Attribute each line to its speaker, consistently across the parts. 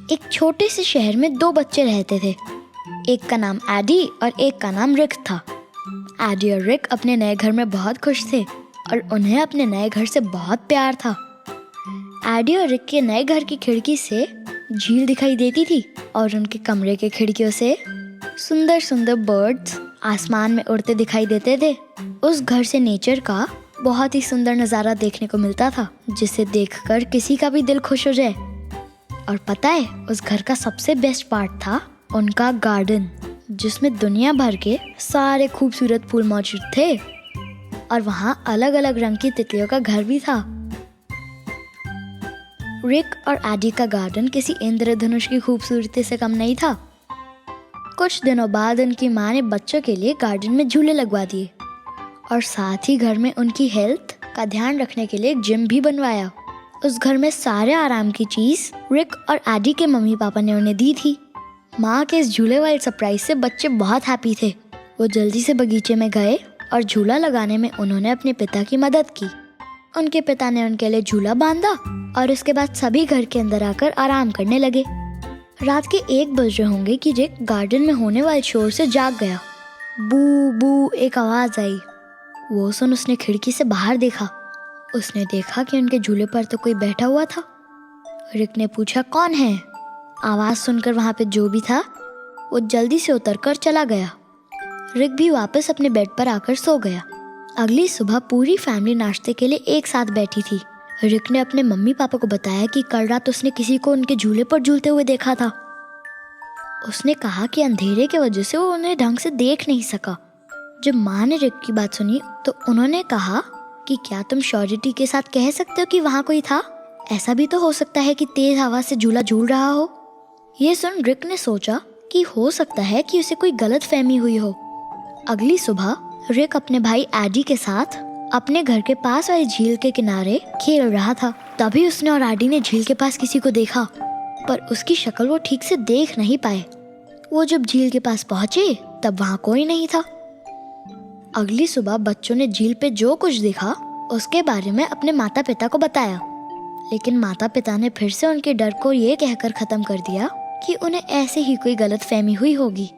Speaker 1: एक छोटे से शहर में दो बच्चे रहते थे। एक का नाम एडी और एक का नाम रिक था। एडी और रिक अपने नए घर में बहुत खुश थे और उन्हें अपने नए घर से बहुत प्यार था। एडी और रिक के नए घर की खिड़की से झील दिखाई देती थी और उनके कमरे के खिड़कियों से सुंदर सुंदर बर्ड्स आसमान में उड़ते दिखाई देते थे। उस घर से नेचर का बहुत ही सुंदर नज़ारा देखने को मिलता था, जिसे देखकर किसी का भी दिल खुश हो जाए। और पता है, उस घर का सबसे बेस्ट पार्ट था उनका गार्डन, जिसमें दुनिया भर के सारे खूबसूरत फूल मौजूद थे और वहाँ अलग अलग रंग की तितलियों का घर भी था। रिक और एडी का गार्डन किसी इंद्रधनुष की खूबसूरती से कम नहीं था। कुछ दिनों बाद उनकी माँ ने बच्चों के लिए गार्डन में झूले लगवा दिए और साथ ही घर में उनकी हेल्थ का ध्यान रखने के लिए एक जिम भी बनवाया। उस घर में सारे आराम की चीज रिक और एडी के मम्मी पापा ने उन्हें दी थी। माँ के इस झूले वाले सरप्राइज से बच्चे बहुत हैप्पी थे। वो जल्दी से बगीचे में गए और झूला लगाने में उन्होंने अपने पिता की मदद की। उनके पिता ने उनके लिए झूला बांधा और उसके बाद सभी घर के अंदर आकर आराम करने लगे। रात के 1 बज रहे होंगे कि रिक गार्डन में होने वाले शोर से जाग गया। बू बू एक आवाज आई। वो सुन उसने खिड़की से बाहर देखा। उसने देखा कि उनके झूले पर तो कोई बैठा हुआ था। रिक ने पूछा, कौन है? आवाज सुनकर वहां पे जो भी था वो जल्दी से उतरकर चला गया। रिक भी वापस अपने बेड पर आकर सो गया। अगली सुबह पूरी फैमिली नाश्ते के लिए एक साथ बैठी थी। रिक ने अपने मम्मी पापा को बताया कि कल रात उसने किसी को उनके झूले पर झूलते हुए देखा था। उसने कहा कि अंधेरे की वजह से वो उन्हें ढंग से देख नहीं सका। जब माँ ने रिक की बात सुनी तो उन्होंने कहा कि क्या तुम श्योरिटी के साथ कह सकते हो कि वहाँ कोई था? ऐसा भी तो हो सकता है कि तेज आवाज से झूला झूल रहा हो। ये सुन रिक ने सोचा कि हो सकता है कि उसे कोई गलत फहमी हुई हो। अगली सुबह रिक अपने भाई एडी के साथ अपने घर के पास वाली झील के किनारे खेल रहा था। तभी उसने और एडी ने झील के पास किसी को देखा, पर उसकी शक्ल वो ठीक से देख नहीं पाए। वो जब झील के पास पहुंचे तब वहाँ कोई नहीं था। अगली सुबह बच्चों ने झील पे जो कुछ देखा उसके बारे में अपने माता पिता को बताया, लेकिन माता पिता ने फिर से उनके डर को ये कहकर खत्म कर दिया कि उन्हें ऐसे ही कोई गलत फहमी हुई होगी।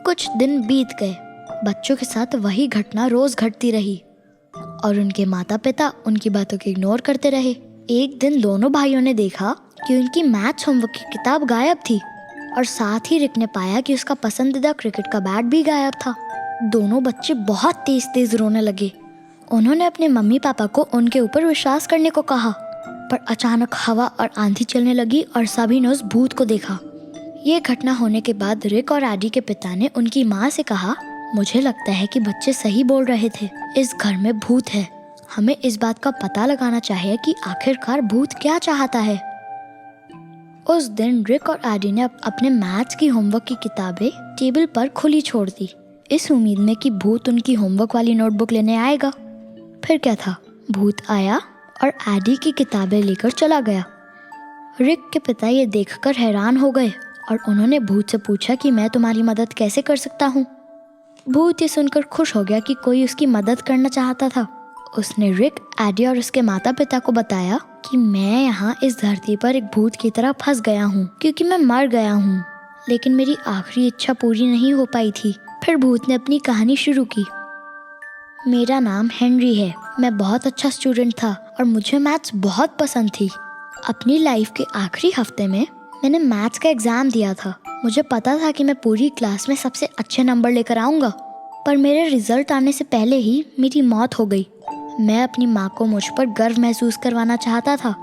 Speaker 1: कुछ दिन बीत गए। बच्चों के साथ वही घटना रोज घटती रही और उनके माता पिता उनकी बातों को इग्नोर करते रहे। एक दिन दोनों भाइयों ने देखा कि उनकी मैथ्स होमवर्क की किताब गायब थी और साथ ही रिक ने पाया कि उसका पसंदीदा क्रिकेट का बैट भी गायब था। दोनों बच्चे बहुत तेज तेज रोने लगे। उन्होंने अपने मम्मी पापा को उनके ऊपर विश्वास करने को कहा, पर अचानक हवा और आंधी चलने लगी और सभी ने उस भूत को देखा। ये घटना होने के बाद रिक और एडी के पिता ने उनकी माँ से कहा, मुझे लगता है कि बच्चे सही बोल रहे थे, इस घर में भूत है। हमें इस बात का पता लगाना चाहिए कि आखिरकार भूत क्या चाहता है। उस दिन रिक और एडी ने अपने मैथ्स की होमवर्क की किताबें टेबल पर खुली छोड़ दी, इस उम्मीद में कि भूत उनकी होमवर्क वाली नोटबुक लेने आएगा। फिर क्या था, भूत आया और एडी की किताबें लेकर चला गया। रिक के पिता ये देखकर हैरान हो गए और उन्होंने भूत से पूछा कि मैं तुम्हारी मदद कैसे कर सकता हूँ। भूत ये सुनकर खुश हो गया कि कोई उसकी मदद करना चाहता था। उसने रिक, एडी और उसके माता पिता को बताया कि मैं यहाँ इस धरती पर एक भूत की तरह फंस गया हूँ क्योंकि मैं मर गया हूँ, लेकिन मेरी आखिरी इच्छा पूरी नहीं हो पाई थी। फिर भूत ने अपनी कहानी शुरू की। मेरा नाम हेनरी है। मैं बहुत अच्छा स्टूडेंट था और मुझे मैथ्स बहुत पसंद थी। अपनी लाइफ के आखिरी हफ्ते में मैंने मैथ्स का एग्जाम दिया था। मुझे पता था कि मैं पूरी क्लास में सबसे अच्छे नंबर लेकर आऊँगा, पर मेरे रिजल्ट आने से पहले ही मेरी मौत हो गई। मैं अपनी माँ को मुझ पर गर्व महसूस करवाना चाहता था।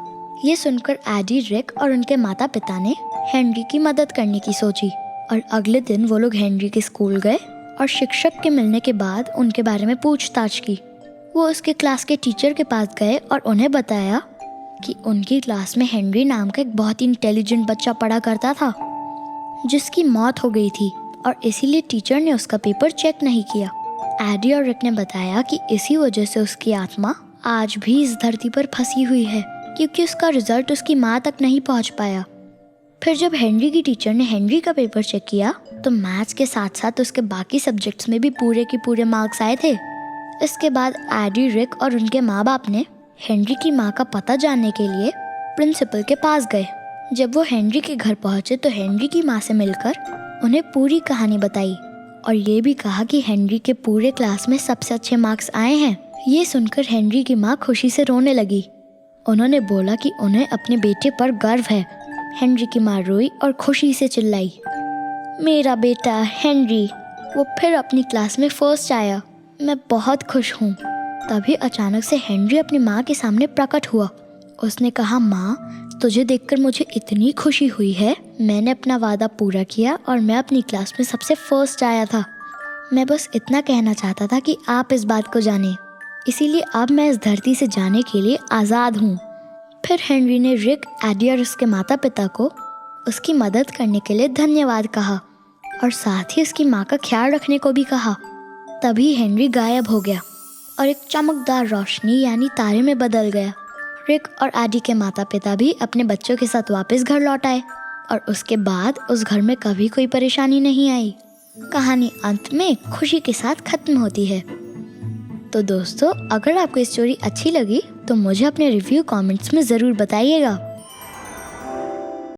Speaker 1: ये सुनकर एडी, रिक और उनके माता पिता ने हेनरी की मदद करने की सोची और अगले दिन वो लोग हेनरी के स्कूल गए और शिक्षक के मिलने के बाद उनके बारे में पूछताछ की। वो उसके क्लास के टीचर के पास गए और उन्हें बताया कि उनकी क्लास में हेनरी नाम का एक बहुत ही इंटेलिजेंट बच्चा पढ़ा करता था, जिसकी मौत हो गई थी और इसीलिए टीचर ने उसका पेपर चेक नहीं किया। एडी और रिक ने बताया कि इसी वजह से उसकी आत्मा आज भी इस धरती पर फंसी हुई है, क्योंकि उसका रिजल्ट उसकी माँ तक नहीं पहुँच पाया। फिर जब हेनरी की टीचर ने हेनरी का पेपर चेक किया तो मैथ्स के साथ साथ उसके बाकी सब्जेक्ट्स में भी पूरे के पूरे मार्क्स आए थे। इसके बाद एडी, रिक और उनके माँ बाप ने हेनरी की माँ का पता जानने के लिए प्रिंसिपल के पास गए जब वो हेनरी के घर पहुंचे तो हेनरी की माँ से मिलकर उन्हें पूरी कहानी बताई और ये भी कहा कि हेनरी के पूरे क्लास में सबसे अच्छे मार्क्स आए हैं। ये सुनकर हेनरी की माँ खुशी से रोने लगी। उन्होंने बोला कि उन्हें अपने बेटे पर गर्व है। हेनरी की माँ रोई और खुशी से चिल्लाई, मेरा बेटा हेनरी, वो फिर अपनी क्लास में फर्स्ट आया, मैं बहुत खुश हूँ। तभी अचानक से हेनरी अपनी माँ के सामने प्रकट हुआ। उसने कहा, माँ, तुझे देखकर मुझे इतनी खुशी हुई है। मैंने अपना वादा पूरा किया और मैं अपनी क्लास में सबसे फर्स्ट आया था। मैं बस इतना कहना चाहता था कि आप इस बात को जानें, इसीलिए अब मैं इस धरती से जाने के लिए आज़ाद हूँ। फिर हेनरी ने रिक, एडी और उसके माता पिता को उसकी मदद करने के लिए धन्यवाद कहा और साथ ही उसकी माँ का ख्याल रखने को भी कहा। तभी हेनरी गायब हो गया और एक चमकदार रोशनी यानी तारे में बदल गया। रिक और एडी के माता पिता भी अपने बच्चों के साथ वापस घर लौट आए और उसके बाद उस घर में कभी कोई परेशानी नहीं आई। कहानी अंत में खुशी के साथ खत्म होती है। तो दोस्तों, अगर आपको ये स्टोरी अच्छी लगी तो मुझे अपने रिव्यू कमेंट्स में ज़रूर बताइएगा।